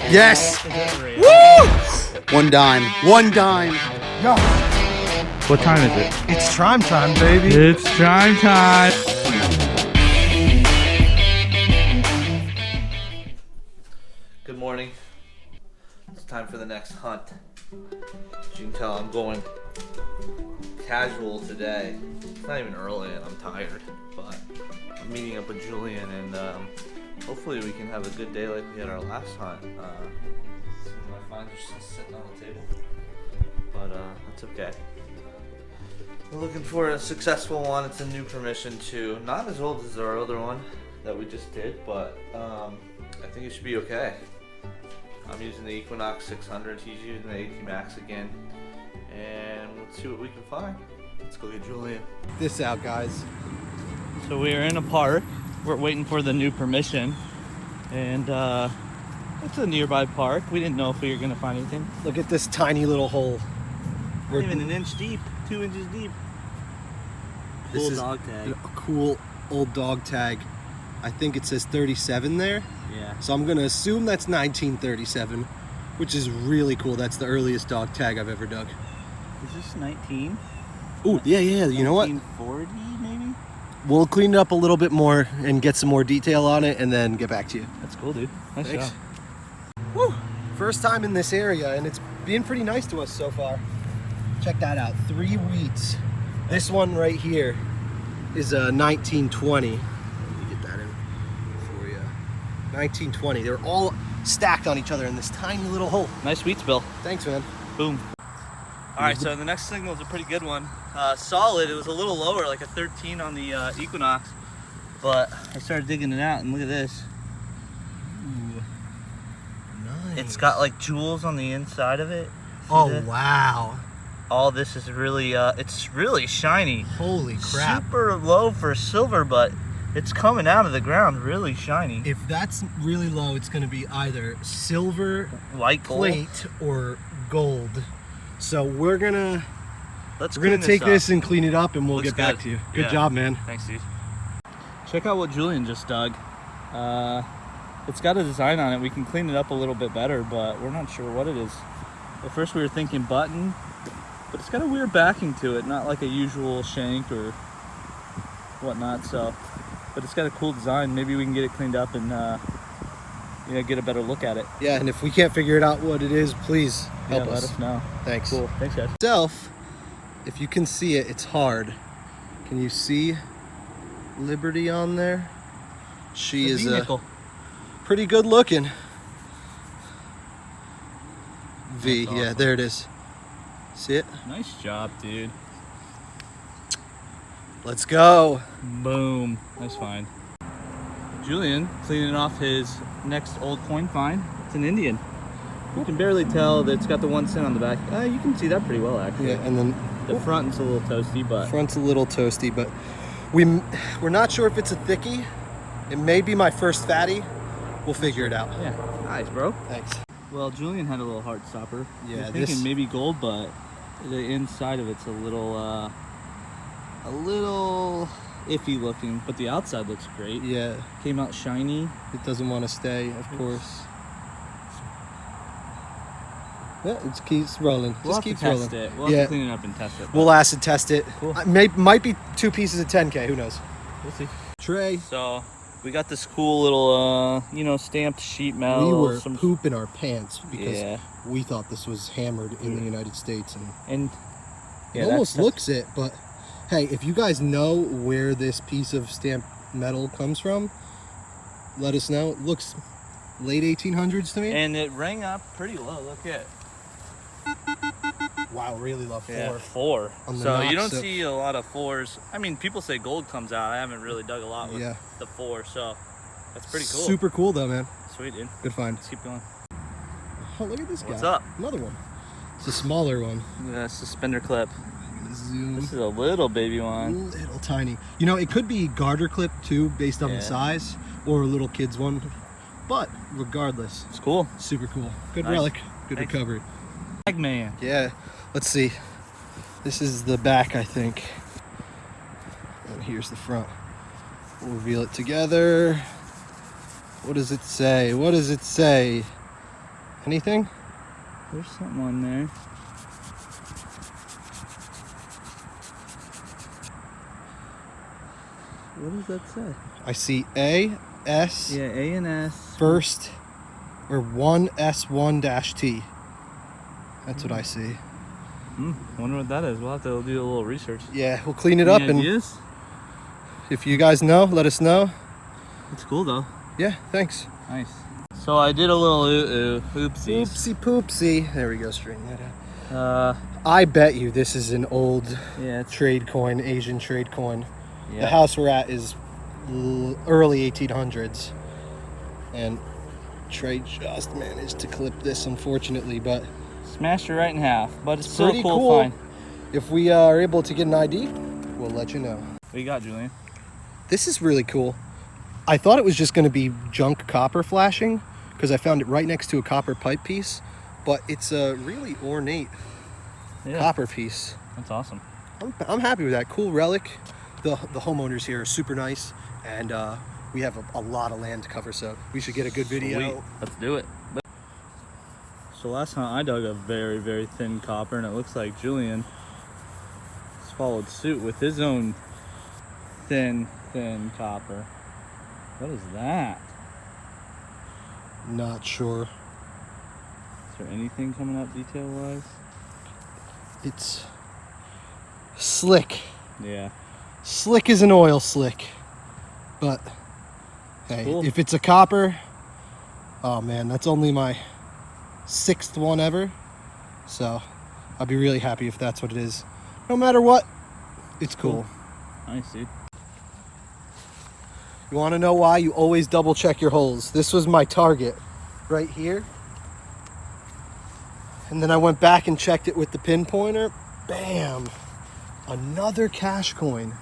Yes! Woo! One dime. One dime. Yo, What time is it? it's Trime time, baby. It's Trime time. Good morning. It's time for the next hunt. As you can tell, I'm going casual today. It's not even early and I'm tired, but I'm meeting up with Julian and hopefully we can have a good day like we had our last hunt. Some of my finds are still sitting on the table, but that's okay. We're looking for a successful one. It's a new permission too. Not as old as our other one that we just did, but I think it should be okay. I'm using the Equinox 600. He's using the AT Max again, and let's see what we can find. Let's go get Julian. This out, guys. So we are in a park. We're waiting for the new permission, and it's a nearby park. We didn't know if we were gonna find anything. Look at this tiny little hole. Not even an inch deep, 2 inches deep. This Cool is dog tag. a cool old dog tag. I think it says 37 there. Yeah. So I'm gonna assume that's 1937, which is really cool. That's the earliest dog tag I've ever dug. Is this 19? Oh, yeah. You know what? 1940 maybe? We'll clean it up a little bit more and get some more detail on it and then get back to you. That's cool, dude. Nice Thanks. job. Woo! First time in this area and it's been pretty nice to us so far. Check that out, 3 wheats. This one right here is a 1920. Let me get that in for you. 1920. They're all stacked on each other in this tiny little hole. Nice wheats, Bill. Thanks, man. Boom. All right, so the next signal is a pretty good one. Solid. It was a little lower, like a 13 on the Equinox, but I started digging it out, and look at this. Ooh. Nice. It's got like jewels on the inside of it. See Oh, that? wow. All this is really, it's really shiny. Holy crap. Super low for silver, but it's coming out of the ground really shiny. If that's really low, it's gonna be either silver, White gold. plate, or gold. So we're gonna Let's take up. this and clean it up and we'll Looks get back good. to you. Good Yeah. job, man. Thanks, dude. Check out what Julian just dug. It's got a design on it. We can clean it up a little bit better, but we're not sure what it is. At first we were thinking button, but it's got a weird backing to it, not like a usual shank or whatnot. So, but it's got a cool design. Maybe we can get it cleaned up and get a better look at it. Yeah, and if we can't figure it out what it is, please help Let us. us know. Thanks. Cool. Thanks, guys. Self, if you can see it, it's hard. Can you see Liberty on there? She is nickel. pretty good looking. V, That's yeah, awesome. there it is. See it? Nice job, dude. Let's go. Boom. Nice find. Julian cleaning off his next old coin find. It's an Indian. You can barely tell that it's got the 1 cent on the back. You can see that pretty well, actually. Yeah, and then The front's a little toasty, but front's a little toasty, but we're not sure if it's a thickie. It may be my first fatty. We'll figure it out. yeah, nice, bro. Thanks. Well, Julian had a little heart stopper. Yeah, We're thinking this- maybe gold, but the inside of it's a little iffy looking, but the outside looks great. Yeah, Came out shiny. it doesn't want to stay, of course. Yeah, it keeps rolling. We'll Just have keeps to test rolling. it. We'll have Yeah. to clean it up and test it. We'll acid test it. Cool. Might be 2 pieces of 10K. Who knows? We'll see. Trey, So we got this cool little, stamped sheet metal. we were some pooping our pants because Yeah. we thought this was hammered in the United States, and and it yeah, almost that's looks it. But hey, if you guys know where this piece of stamped metal comes from, let us know. It looks late 1800s to me. and it rang up pretty low. Look at Wow, really low. 4. 4. On the So you knock, don't so- see a lot of 4s. I mean, people say gold comes out. I haven't really dug a lot with Yeah. the 4, so that's pretty cool. Super cool though, man. Sweet, dude. Good find. Let's keep going. Oh, look at this guy. What's up? Another one. It's a smaller one. Look at that suspender clip. Zoom. This is a little baby one. Little tiny. You know, it could be garter clip too, based on Yeah. the size, or a little kid's one. But regardless, It's cool. super cool. Good Nice. relic. Good Thanks. recovery. Bag man. Yeah. Let's see. This is the back, I think. And here's the front. We'll reveal it together. What does it say? What does it say? Anything? There's something on there. What does that say? I see A, S, Yeah, A and S. first, or 1S1-T. That's what I see. Wonder what that is. We'll have to do a little research. Yeah, we'll clean it up, Any and ideas? if you guys know, let us know. It's cool though. Yeah, thanks. Nice. So I did a little oopsies. Oopsie poopsie. There we go, straighten that out. Uh, I bet you this is an old yeah, it's trade coin, Asian trade coin. yeah. The house we're at is early 1800s. And Trey just managed to clip this, unfortunately, but Smashed it right in half, but it's still a pretty cool cool. find. If we are able to get an ID, we'll let you know. What you got, Julian? This is really cool. I thought it was just going to be junk copper flashing because I found it right next to a copper pipe piece, but it's a really ornate copper piece. That's awesome. I'm happy with that. Cool relic. The homeowners here are super nice, and we have a lot of land to cover, so we should get a good video. Sweet. Let's do it. So last hunt I dug a very, very thin copper, and it looks like Julian has followed suit with his own thin copper. What is that? Not sure. Is there anything coming up detail-wise? It's slick. Yeah. Slick as an oil slick. But hey, cool. If it's a copper, oh man, that's only my 6th one ever. So I'll be really happy if that's what it is. No matter what, it's cool. Nice, dude. You want to know why? You always double check your holes. This was my target right here. And then I went back and checked it with the pinpointer. Bam! Another cash coin.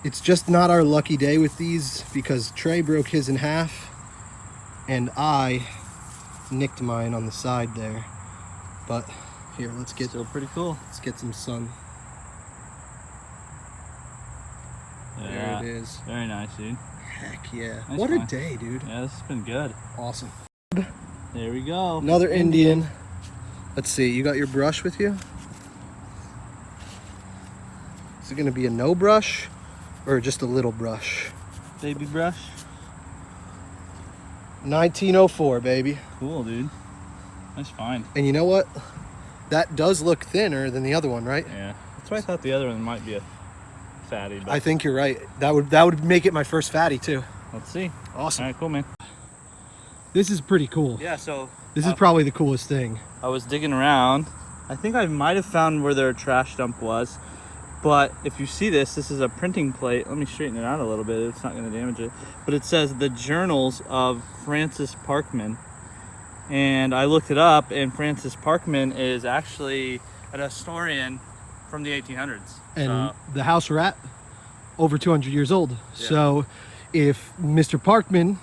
It's just not our lucky day with these because Trey broke his in half and I nicked mine on the side there. But here, let's get Still pretty cool. let's get some sun. Yeah. There it is. Very nice, dude. Heck yeah. Nice What find. a day, dude. Yeah, this has been good. Awesome. There we go. Another Indian. Let's see, you got your brush with you? Is it gonna be a no brush or just a little brush? Baby brush. 1904, baby. Cool, dude. Nice find. And you know what? That does look thinner than the other one, right? Yeah. That's why I thought the other one might be a fatty. But I think you're right. That would make it my first fatty too. let's see. Awesome. All right, cool, man. This is pretty cool. Yeah, so This is probably the coolest thing. I was digging around. I think I might have found where their trash dump was. But if you see this is a printing plate. Let me straighten it out a little bit. It's not going to damage it. But it says the Journals of Francis Parkman. And I looked it up, and Francis Parkman is actually an historian from the 1800s. And the house we're at, over 200 years old. So if Mr. Parkman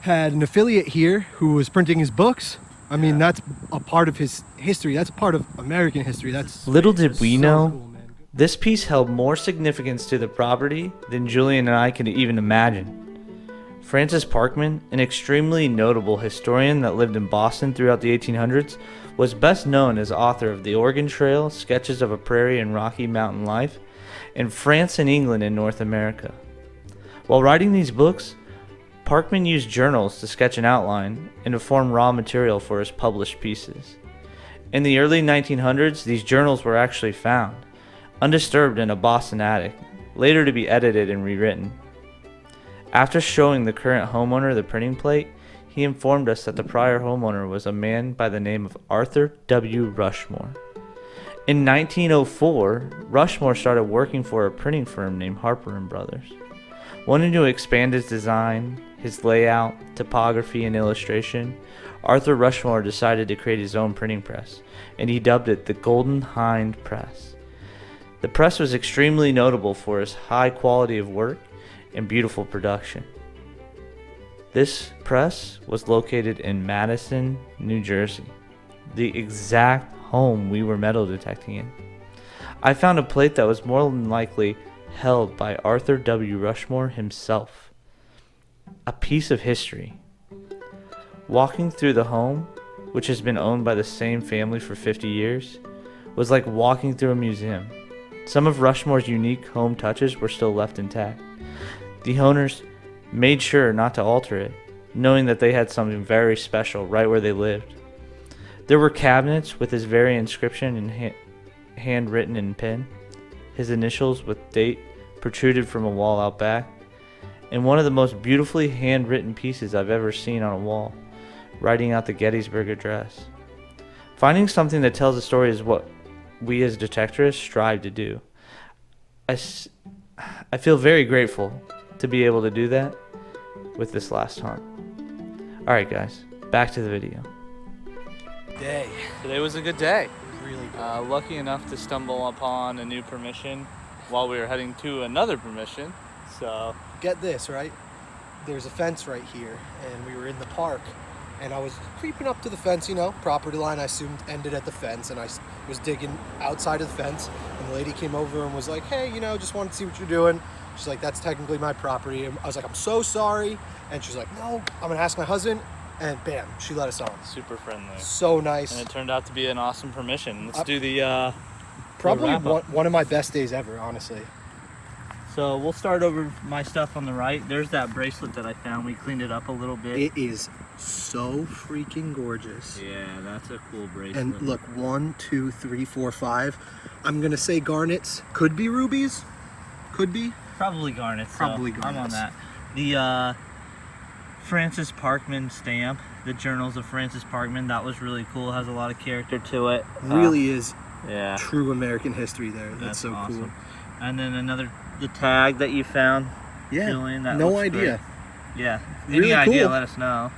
had an affiliate here who was printing his books, I mean, that's a part of his history. That's a part of American history. That's Little did we so know, cool, man. this piece held more significance to the property than Julian and I could even imagine. Francis Parkman, an extremely notable historian that lived in Boston throughout the 1800s, was best known as author of The Oregon Trail, Sketches of a Prairie and Rocky Mountain Life, and France and England in North America. While writing these books, Parkman used journals to sketch an outline and to form raw material for his published pieces. In the early 1900s, these journals were actually found, undisturbed in a Boston attic, later to be edited and rewritten. After showing the current homeowner the printing plate, he informed us that the prior homeowner was a man by the name of Arthur W. Rushmore. In 1904, Rushmore started working for a printing firm named Harper & Brothers. Wanting to expand his design, his layout, typography, and illustration, Arthur Rushmore decided to create his own printing press, and he dubbed it the Golden Hind Press. The press was extremely notable for its high quality of work and beautiful production. This press was located in Madison, New Jersey, the exact home we were metal detecting in. I found a plate that was more than likely held by Arthur W. Rushmore himself. A piece of history, Walking through the home, which has been owned by the same family for 50 years, was like walking through a museum. Some of Rushmore's unique home touches were still left intact. The owners made sure not to alter it, knowing that they had something very special right where they lived. There were cabinets with his very inscription in handwritten in pen, his initials with date protruded from a wall out back, and one of the most beautifully handwritten pieces I've ever seen on a wall, writing out the Gettysburg Address. Finding something that tells a story is what we as detectorists strive to do. I feel very grateful to be able to do that with this last hunt. Alright guys, back to the video. Today was a good day. Really good. Lucky enough to stumble upon a new permission while we were heading to another permission. So Get this, right? There's a fence right here, and we were in the park, and I was creeping up to the fence, you know, property line I assumed ended at the fence, and I was digging outside of the fence, and the lady came over and was like, hey, you know, just wanted to see what you're doing. She's like, that's technically my property. And I was like, I'm so sorry. And she's like, no, I'm gonna ask my husband. And bam, she let us on. super friendly. So nice. And it turned out to be an awesome permission. Let's do the Probably wrap-up. one of my best days ever, honestly. So we'll start over my stuff on the right. There's that bracelet that I found. We cleaned it up a little bit. It is so freaking gorgeous. Yeah, that's a cool bracelet. And look, 1, 2, 3, 4, 5. I'm gonna say garnets. Could be rubies. Could be. Probably garnets. Probably so I'm on garnets. that. The Francis Parkman stamp, the Journals of Francis Parkman, that was really cool. Has a lot of character to it. Really is Yeah. true American history there. That's so awesome. cool. And then the tag that you found. Yeah, Julian, that no looks idea. great. Yeah. Really Any idea, cool. let us know.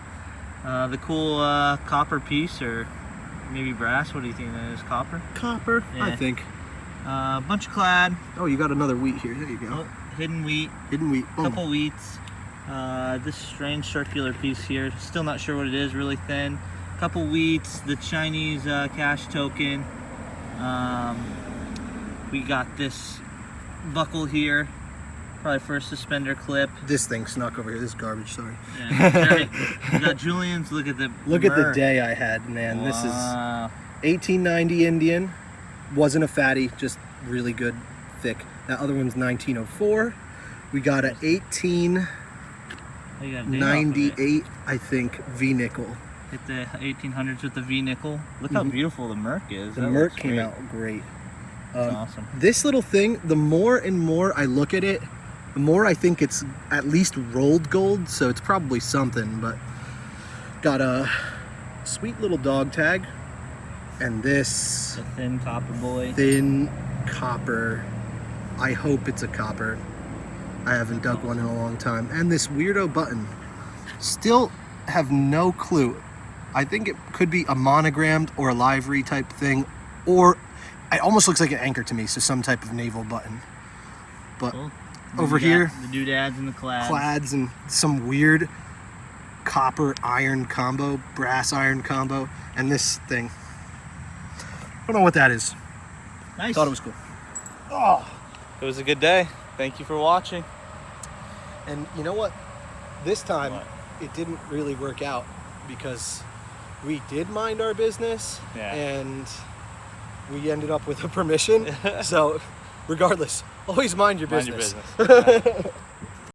The cool copper piece, or maybe brass. What do you think that is? Copper? Copper, I Yeah. think. Bunch of clad. Oh, you got another wheat here. There you go. Oh, hidden wheat. Hidden wheat. Boom. Couple wheats. This strange circular piece here. Still not sure what it is. Really thin. Couple wheats. The Chinese cash token. We got this buckle here. Probably for a suspender clip. This thing snuck over here. This is garbage. Sorry. Yeah, we got Julian's. Look at the Look at the Merc. day I had, man. This is Wow. 1890 Indian. Wasn't a fatty, just really good, thick. That other one's 1904. We got a Oh, you got a date off of it. 1898, I think, V nickel. Hit the 1800s with the V nickel. Look how beautiful the Merc is. The That Merc looks came great. out great. That's awesome. This little thing, the more and more I look at it, the more I think it's at least rolled gold, so it's probably something, but got a sweet little dog tag, and this The thin copper boy. thin copper. I hope it's a copper. I haven't dug one in a long time. And this weirdo button. Still have no clue. I think it could be a monogrammed or a livery type thing, or it almost looks like an anchor to me, so some type of naval button. But Cool. over here, The doodads and the clads. plaids and some weird copper iron combo, brass iron combo, and this thing. I don't know what that is. Nice. Thought it was cool. It was a good day. Thank you for watching. And you know what? This time, What? it didn't really work out because we did mind our business, Yeah. and we ended up with a permission. So regardless, always mind your Mind your business. business.